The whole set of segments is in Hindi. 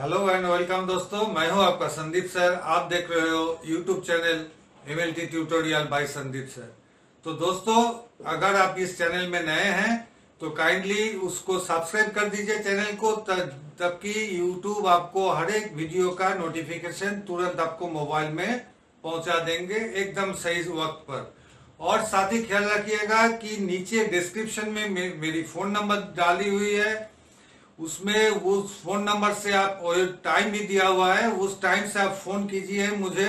हेलो एंड वेलकम दोस्तों, मैं हूं आपका संदीप सर। आप देख रहे हो YouTube channel MLT tutorial bye Sandeep sir. तो दोस्तों, अगर आप इस चैनल में नए हैं तो काइंडली उसको सब्सक्राइब कर दीजिए चैनल को, तबकि यूट्यूब आपको हर एक वीडियो का नोटिफिकेशन तुरंत आपको मोबाइल में पहुंचा देंगे एकदम सही वक्त पर। और साथ ही ख्याल रखिएगा कि नीचे डिस्क्रिप्शन में मेरी फोन नंबर डाली हुई है, उसमें उस फोन नंबर से आप टाइम भी दिया हुआ है, उस टाइम से आप फोन कीजिए मुझे।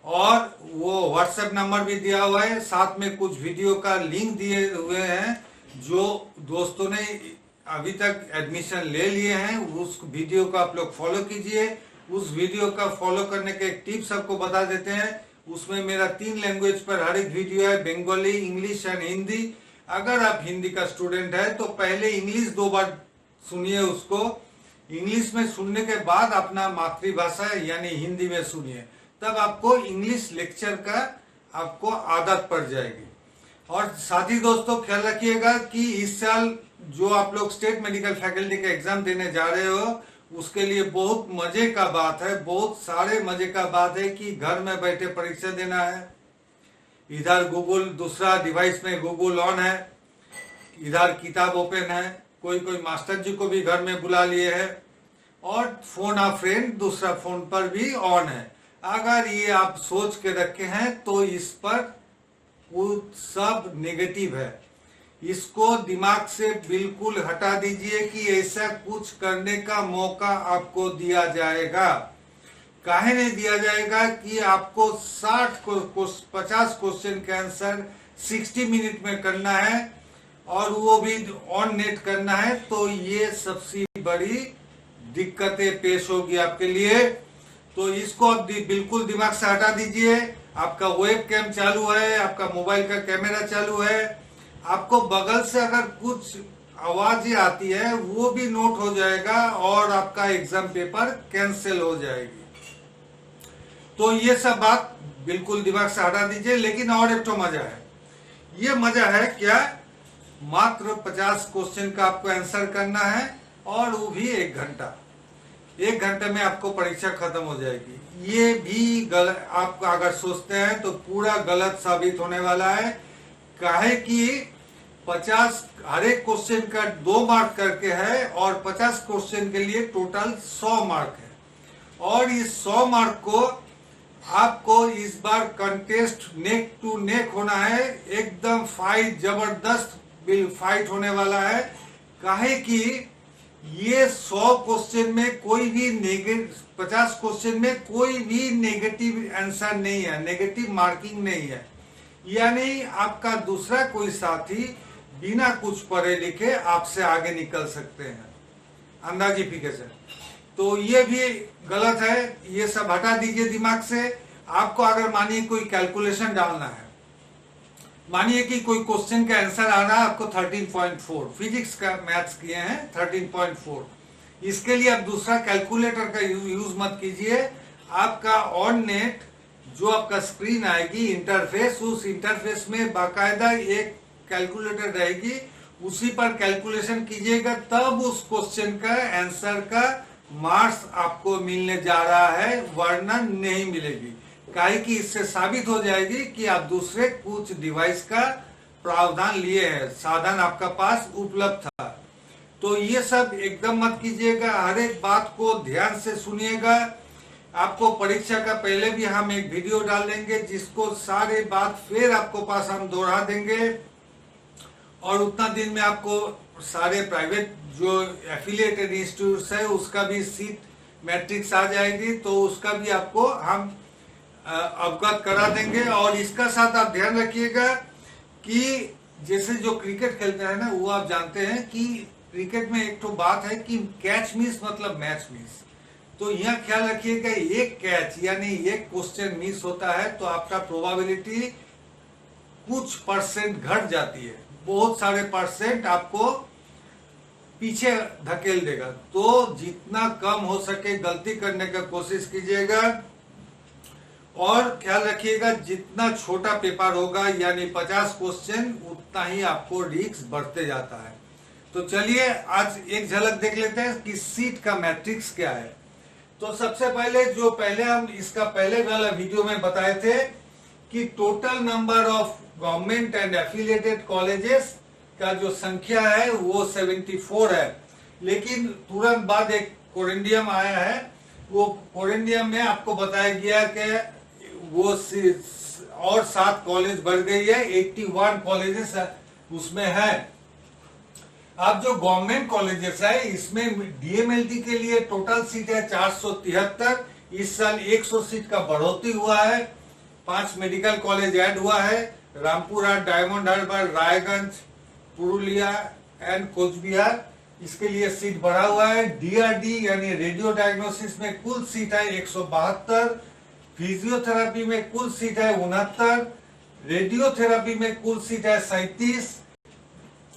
और वो व्हाट्सएप नंबर भी दिया हुआ है, साथ में कुछ वीडियो का लिंक दिए हुए हैं जो दोस्तों ने अभी तक एडमिशन ले लिए हैं। उस वीडियो को आप लोग फॉलो कीजिए। उस वीडियो का फॉलो करने के एक टिप्स आपको बता देते हैं। उसमें मेरा 3 लैंग्वेज पर हर एक वीडियो है, बंगाली, इंग्लिश एंड हिंदी। अगर आप हिंदी का स्टूडेंट है तो पहले इंग्लिश 2 बार सुनिए उसको, इंग्लिश में सुनने के बाद अपना मातृभाषा यानी हिंदी में सुनिए, तब आपको इंग्लिश लेक्चर का आपको आदत पड़ जाएगी। और साथ ही दोस्तों ख्याल रखिएगा कि इस साल जो आप लोग स्टेट मेडिकल फैकल्टी का एग्जाम देने जा रहे हो, उसके लिए बहुत मजे का बात है, बहुत सारे मजे का बात है कि घर में बैठे परीक्षा देना है। इधर गूगल, दूसरा डिवाइस में गूगल ऑन है, इधर किताब ओपन है, कोई मास्टर जी को भी घर में बुला लिए है, और फोन आ फ्रेंड दूसरा फोन पर भी ऑन है। अगर ये आप सोच के रखे हैं तो इस पर वो सब नेगेटिव है, इसको दिमाग से बिल्कुल हटा दीजिए कि ऐसा कुछ करने का मौका आपको दिया जाएगा। काहे नहीं दिया जाएगा कि आपको 50 क्वेश्चन के आंसर 60 मिनट में करना है, और वो भी ऑन नेट करना है। तो ये सबसे बड़ी दिक्कतें पेश होगी आपके लिए। तो इसको आप बिल्कुल दिमाग से हटा दीजिए। आपका वेब कैम चालू है, आपका मोबाइल का कैमरा चालू है, आपको बगल से अगर कुछ आवाज आती है वो भी नोट हो जाएगा और आपका एग्जाम पेपर कैंसिल हो जाएगी। तो ये सब बात बिल्कुल दिमाग से हटा दीजिए। लेकिन और एक तो मजा है, ये मजा है क्या, मात्र 50 क्वेश्चन का आपको आंसर करना है, और वो भी 1 घंटा। 1 घंटे में आपको परीक्षा खत्म हो जाएगी। ये भी गलत, आप अगर सोचते हैं तो पूरा गलत साबित होने वाला है। काहे कि 50 हर एक क्वेश्चन का 2 मार्क करके है, और 50 क्वेश्चन के लिए टोटल 100 मार्क है। और इस 100 मार्क को आपको इस बार कंटेस्ट नेक टू नेक होना है, एकदम फाइट, जबरदस्त फाइट होने वाला है। काहे कि ये 100 क्वेश्चन में कोई भी 50 क्वेश्चन में कोई भी नेगेटिव आंसर नहीं है, नेगेटिव मार्किंग नहीं है। यानी आपका दूसरा कोई साथी बिना कुछ पढ़े लिखे आपसे आगे निकल सकते हैं अंदाजिफिकेशन। तो ये भी गलत है, ये सब हटा दीजिए दिमाग से। आपको अगर मानिए कोई कैलकुलेशन डालना है, मानिए कि कोई क्वेश्चन का आंसर आ रहा है आपको 13.4, फिजिक्स का मैथ्स किए हैं 13.4, इसके लिए आप दूसरा कैलकुलेटर का यूज मत कीजिए। आपका ऑन नेट जो आपका स्क्रीन आएगी इंटरफेस, उस इंटरफेस में बाकायदा एक कैलकुलेटर रहेगी, उसी पर कैलकुलेशन कीजिएगा, तब उस क्वेश्चन का आंसर का मार्क्स आपको मिलने जा रहा है, वरना नहीं मिलेगी। काहे कि इससे साबित हो जाएगी कि आप दूसरे कुछ डिवाइस का प्रावधान लिए हैं, साधन आपका पास उपलब्ध था। तो ये सब एकदम मत कीजिएगा, हर एक बात को ध्यान से सुनिएगा। आपको परीक्षा का पहले भी हम एक वीडियो डाल देंगे, जिसको सारे बात फिर आपको पास हम दोहरा देंगे, और उतना दिन में आपको सारे प्राइवेट जो एफिलिएटेड इंस्टीट्यूट है उसका भी सीट मैट्रिक्स आ जाएगी, तो उसका भी आपको हम अवगत करा देंगे। और इसका साथ आप ध्यान रखिएगा कि जैसे जो क्रिकेट खेलते हैं ना, वो आप जानते हैं कि क्रिकेट में एक तो बात है कि कैच मिस मतलब मैच मिस। तो यहाँ ख्याल रखिएगा, एक कैच यानी एक क्वेश्चन मिस होता है तो आपका प्रोबेबिलिटी कुछ परसेंट घट जाती है, बहुत सारे परसेंट आपको पीछे धकेल देगा। तो जितना कम हो सके गलती करने का कोशिश कीजिएगा, और ख्याल रखिएगा जितना छोटा पेपर होगा यानी 50 क्वेश्चन, उतना ही आपको रिस्क बढ़ते जाता है। तो चलिए आज एक झलक देख लेते हैं कि सीट का मैट्रिक्स क्या है। तो सबसे पहले हम इसका पहले वाला वीडियो में बताए थे कि total number of government and affiliated colleges का जो संख्या है वो 74 है, लेकिन तुरंत बाद एक कोरेंडियम आया है। वो कोरेंडियम में आपको बताया गया कि वो और 7 कॉलेज बढ़ गई है, 81 कॉलेजेस उसमें है। अब जो गवर्नमेंट कॉलेजेस है इसमें डीएमएलटी के लिए टोटल सीट है 473। इस साल 100 सीट का बढ़ोतरी हुआ है। 5 मेडिकल कॉलेज ऐड हुआ है, रामपुरा, डायमंड हार्बर, रायगंज, पुरुलिया एंड कोचबिहार, इसके लिए सीट बढ़ा हुआ है। डीआरडी यानी रेडियो डायग्नोसिस में कुल सीट है 172, फिजियोथेरेपी में कुल सीट है 69, रेडियोथेरेपी में कुल सीट है 37,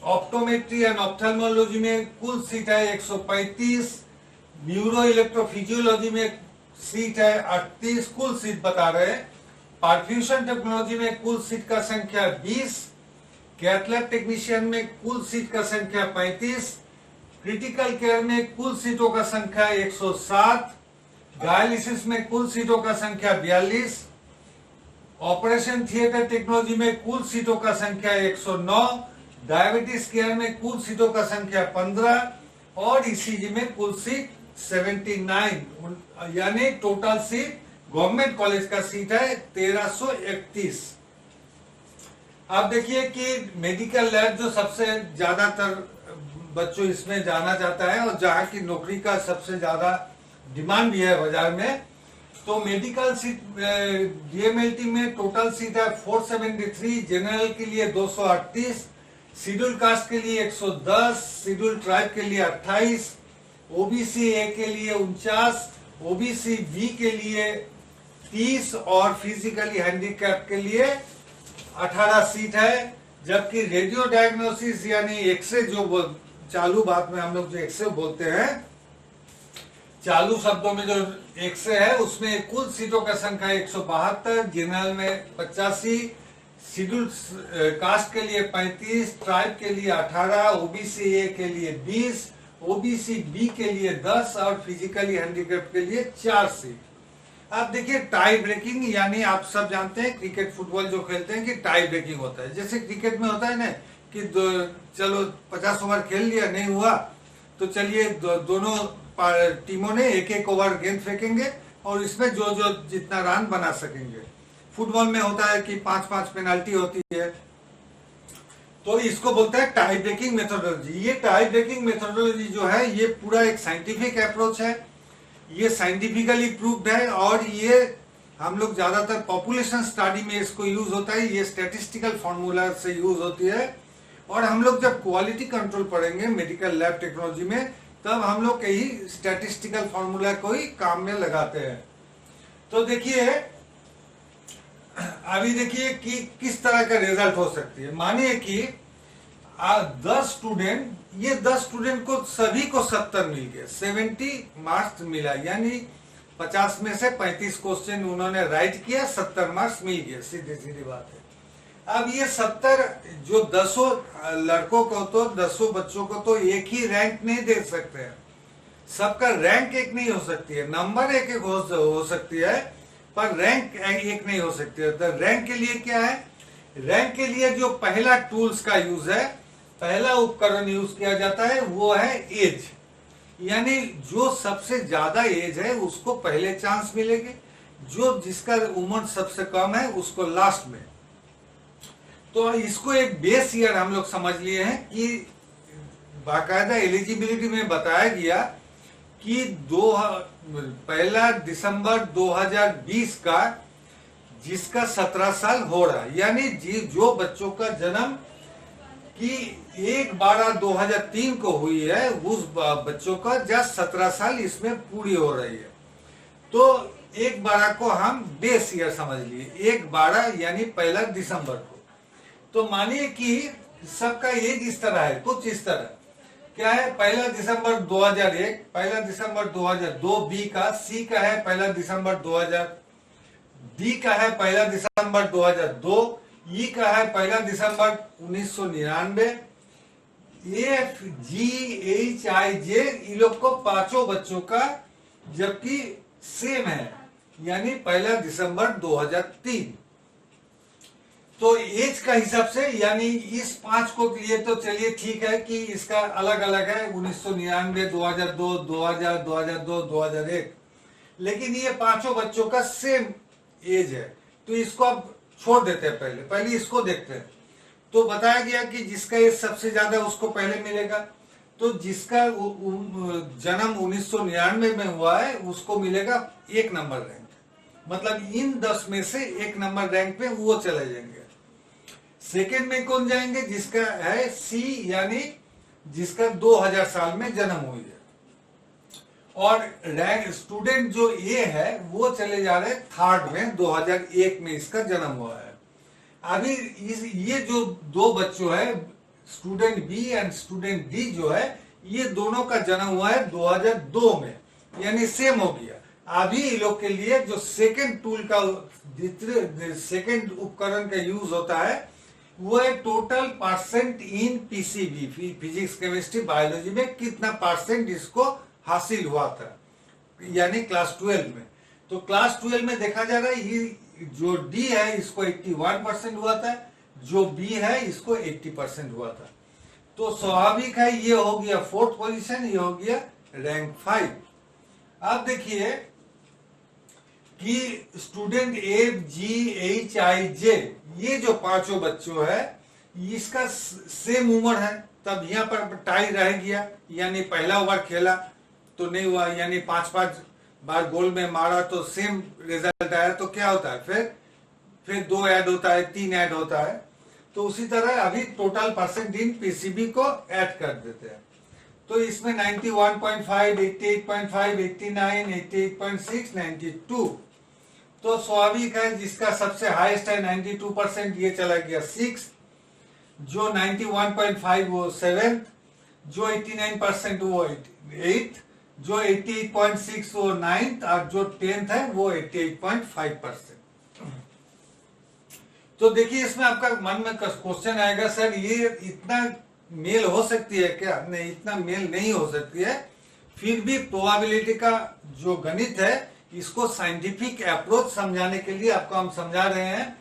ऑप्टोमेट्री एंड ऑप्थेल्मोलॉजी में कुल सीट है 135, न्यूरो इलेक्ट्रोफिजियोलॉजी में सीट है 38, कुल सीट बता रहे हैं। परफ्यूजन टेक्नोलॉजी में कुल सीट का संख्या 20, कैथलैब टेक्नीशियन में कुल सीट का संख्या 35, क्रिटिकल केयर में कुल सीटों का संख्या 107, डायलिसिस में कुल सीटों का संख्या 42, ऑपरेशन थिएटर टेक्नोलॉजी में कुल सीटों का संख्या 109, डायबिटीज केयर में कुल सीटों का संख्या 15 और ईसीजी में कुल सीट 79, यानी टोटल सीट गवर्नमेंट कॉलेज का सीट है 1331। आप देखिए कि मेडिकल लैब जो सबसे ज्यादातर बच्चों इसमें जाना चाहता है और जहाँ की नौकरी का सबसे ज्यादा डिमांड भी है बाजार में, तो मेडिकल सीट डीएमएलटी में टोटल सीट है 473, जनरल के लिए 238, शेड्यूल कास्ट के लिए 110, शेड्यूल ट्राइब के लिए 28, ओबीसी ए के लिए 49, ओबीसी बी के लिए 30 और फिजिकली हैंडीकैप के लिए 18 सीट है। जबकि रेडियो डायग्नोसिस यानी एक्सरे जो चालू बात में हम लोग जो एक्सरे बोलते हैं, चालू शब्दों में जो एक्सरे है उसमें कुल सीटों का संख्या 172, जनरल में 85, शेड्यूल कास्ट के लिए 35, ट्राइब के लिए 18, ओबीसी ए के लिए 20, ओबीसी बी के लिए 10 और फिजिकली हैंडीकैप के लिए 4 सीट। आप देखिए टाई ब्रेकिंग, यानी आप सब जानते हैं क्रिकेट फुटबॉल जो खेलते हैं कि टाई ब्रेकिंग होता है। जैसे क्रिकेट में होता है ना कि चलो 50 ओवर खेल लिया, नहीं हुआ तो चलिए दोनों टीमों ने एक एक ओवर गेंद फेंकेंगे और इसमें जो जितना रन बना सकेंगे। फुटबॉल में होता है कि 5-5 पेनाल्टी होती है, तो इसको बोलते हैं टाई ब्रेकिंग मेथोडोलॉजी। ये टाई ब्रेकिंग मेथोडोलॉजी जो है ये पूरा एक साइंटिफिक अप्रोच है, ये साइंटिफिकली प्रूव्ड है और ये हम लोग ज्यादातर पॉपुलेशन स्टडी में इसको यूज होता है। ये स्टैटिस्टिकल फॉर्मूला से यूज होती है और हम लोग जब क्वालिटी कंट्रोल पढ़ेंगे मेडिकल लैब टेक्नोलॉजी में, तब हम लोग कई स्टैटिस्टिकल फॉर्मूला को ही काम में लगाते हैं। तो देखिए अभी देखिए कि किस तरह का रिजल्ट हो सकती है। मानिए कि 10 स्टूडेंट, ये 10 स्टूडेंट को सभी को 70 मिल गए, 70 मार्क्स मिला, यानी 50 में से 35 क्वेश्चन उन्होंने राइट किया, 70 मार्क्स मिल गए, सीधी सीधी बात है। अब ये 70 जो 10 लड़कों को तो 10 बच्चों को तो एक ही रैंक नहीं दे सकते हैं, सबका रैंक एक नहीं हो सकती है, नंबर एक एक हो सकती है पर रैंक एक नहीं हो सकती है। तो रैंक के लिए क्या है, रैंक के लिए जो पहला टूल्स का यूज है, पहला उपकरण यूज किया जाता है वो है एज, यानी जो सबसे ज्यादा एज है उसको पहले चांस मिलेगी, जो जिसका उम्र सबसे कम है उसको लास्ट में। तो इसको एक बेस ईयर हम लोग समझ लिए हैं कि बाकायदा एलिजिबिलिटी में बताया गया कि 1 दिसंबर 2020 का जिसका 17 साल हो रहा है, यानी जो बच्चों का जन्म कि 1/12/2003 को हुई है, उस बच्चों का जस्ट 17 साल इसमें पूरी हो रही है। तो 1/12 को हम बेस ईयर समझ लिए, 1/12 यानी 1 दिसंबर को। तो मानिए कि सबका एज इस तरह है, कुछ इस तरह क्या है, 1 दिसंबर 2001, 1 दिसंबर 2002 बी का, सी का है 1 दिसंबर 2000, डी का है 1 दिसंबर 2002, ई का है 1 दिसंबर 1999, एफ जी एच आई जे, इन लोग को पांचों बच्चों का जबकि सेम है, यानी 1 दिसंबर 2003। तो एज का हिसाब से यानी इस 5 को ये तो चलिए ठीक है कि इसका अलग अलग है, 1999, 2002, 2000, 2002, 2001, लेकिन ये पांचों बच्चों का सेम एज है। तो इसको अब छोड़ देते हैं, पहले इसको देखते हैं। तो बताया गया कि जिसका एज सबसे ज्यादा उसको पहले मिलेगा। तो जिसका जन्म 1999 में हुआ है उसको मिलेगा 1 नंबर रैंक, मतलब इन 10 में से 1 नंबर रैंक पे वो चले जाएंगे। सेकेंड में कौन जाएंगे? जिसका है सी, यानी जिसका 2000 साल में जन्म हुई है। और रैंक स्टूडेंट जो ए है वो चले जा रहे थर्ड में, 2001 में इसका जन्म हुआ है। अभी ये जो 2 बच्चों है, student B and student D जो है, ये दोनों का जन्म हुआ है 2002 में, यानी सेम हो गया। अभी इन लोग के लिए जो सेकेंड टूल का, सेकेंड उपकरण का यूज होता है वो है total percent in PCB, physics chemistry biology में कितना परसेंट इसको हासिल हुआ था, यानी क्लास 12 में। तो क्लास 12 में देखा जा रहा है ये जो डी है इसको 81% हुआ था, जो बी है इसको 80% हुआ था। तो स्वाभाविक है ये हो गया 4th पोजीशन, ये हो गया रैंक 5। अब देखिए कि स्टूडेंट ए, जी, एच, आई, जे, ये जो पांचों बच्चों है इसका सेम उम्र है, तब यहाँ पर टाई रह गया, यानी पहला ओवर खेला तो नहीं हुआ, यानी 5-5 बार गोल में मारा तो सेम रिजल्ट आया। तो क्या होता है, फिर 2 ऐड होता है, 3 ऐड होता है। तो उसी तरह अभी टोटल परसेंट इन पीसीबी को ऐड कर देते हैं। तो इसमें 91.5, 88.5, 89, 88.6, 92। तो स्वाभाविक है जिसका सबसे हाईएस्ट है 92%, ये चला गया 6, जो 91.5 वो 7, जो 89% वो 8, जो 88.6 वो 9, और जो 10th है वो 88.5%। तो देखिए इसमें आपका मन में क्वेश्चन आएगा, सर ये इतना मेल हो सकती है क्या? नहीं, इतना मेल नहीं हो सकती है। फिर भी प्रोबेबिलिटी का जो गणित है इसको साइंटिफिक अप्रोच समझाने के लिए आपको हम समझा रहे हैं।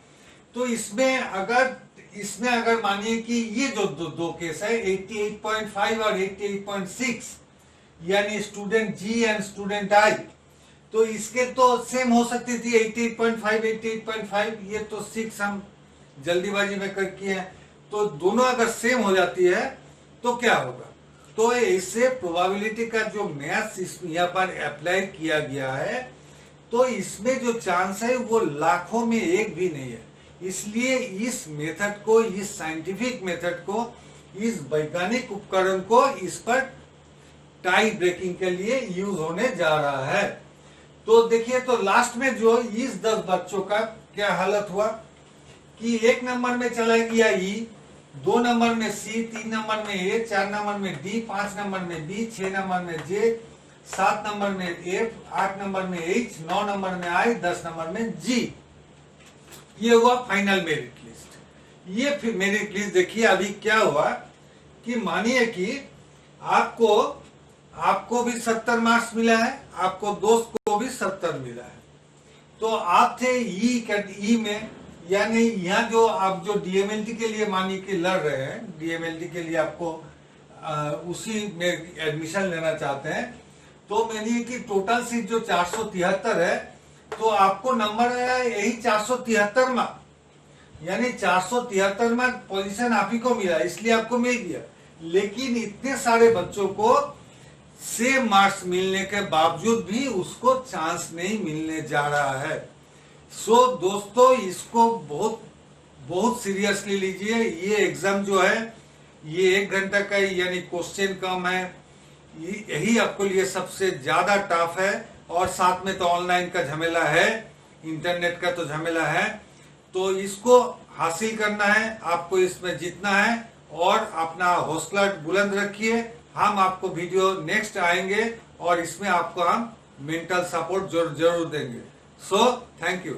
तो इसमें अगर मानिए कि ये जो दो केस है 88.5 और 88.6, यानी student G and student I, तो इसके तो सेम हो सकती थी 88.5, 88.5, ये तो 6 हम जल्दीबाजी में कर किए हैं। तो दोनों अगर सेम हो जाती है तो क्या होगा? तो इससे प्रोबेबिलिटी का जो मैथ्स यहाँ पर अप्लाई किया गया है, तो इसमें जो चांस है वो लाखों में एक भी नहीं है। इसलिए इस मेथड को, इस साइंटिफिक मेथड को, इस वैज्ञानिक उपकरण को इस पर टाई ब्रेकिंग के लिए यूज होने जा रहा है। तो देखिए, तो लास्ट में जो इस 10 बच्चों का क्या हालत हुआ कि 1 नंबर में चला गया ई, 2 नंबर में सी, 3 नंबर में ए, 4 नंबर में डी, 5 नंबर में बी, 6 नंबर में जे, 7 नंबर में एफ, 8 नंबर में एच, 9 नंबर में आई, 10 नंबर में जी। ये हुआ फाइनल मेरिट लिस्ट। ये फिर मेरिट लिस्ट देखिए अभी क्या हुआ कि मानिए कि आपको भी 70 मार्क्स मिला है, आपको दोस्त को भी 70 मिला है। तो आप थे ई में, यानी यहाँ जो आप जो डीएमएलटी के लिए मानिए कि लड़ रहे हैं, डीएमएलटी के लिए आपको उसी में एडमिशन लेना चाहते हैं, तो मानिए कि टोटल सीट जो 473 है, तो आपको नंबर आया यही 473वां, यानी 473वां पोजीशन आप ही को मिला, इसलिए आपको मिल गया। लेकिन इतने सारे बच्चों को सेम मार्क्स मिलने के बावजूद भी उसको चांस नहीं मिलने जा रहा है। सो दोस्तों, इसको बहुत सीरियसली लीजिए। ये एग्जाम जो है ये 1 घंटा का, यानी क्वेश्चन कम है, यही आपको लिए सबसे ज्यादा टफ है। और साथ में तो ऑनलाइन का झमेला है, इंटरनेट का तो झमेला है। तो इसको हासिल करना है, आपको इसमें जीतना है और अपना हौसला बुलंद रखिए। हम आपको वीडियो नेक्स्ट आएंगे और इसमें आपको हम मेंटल सपोर्ट जरूर देंगे। So thank you.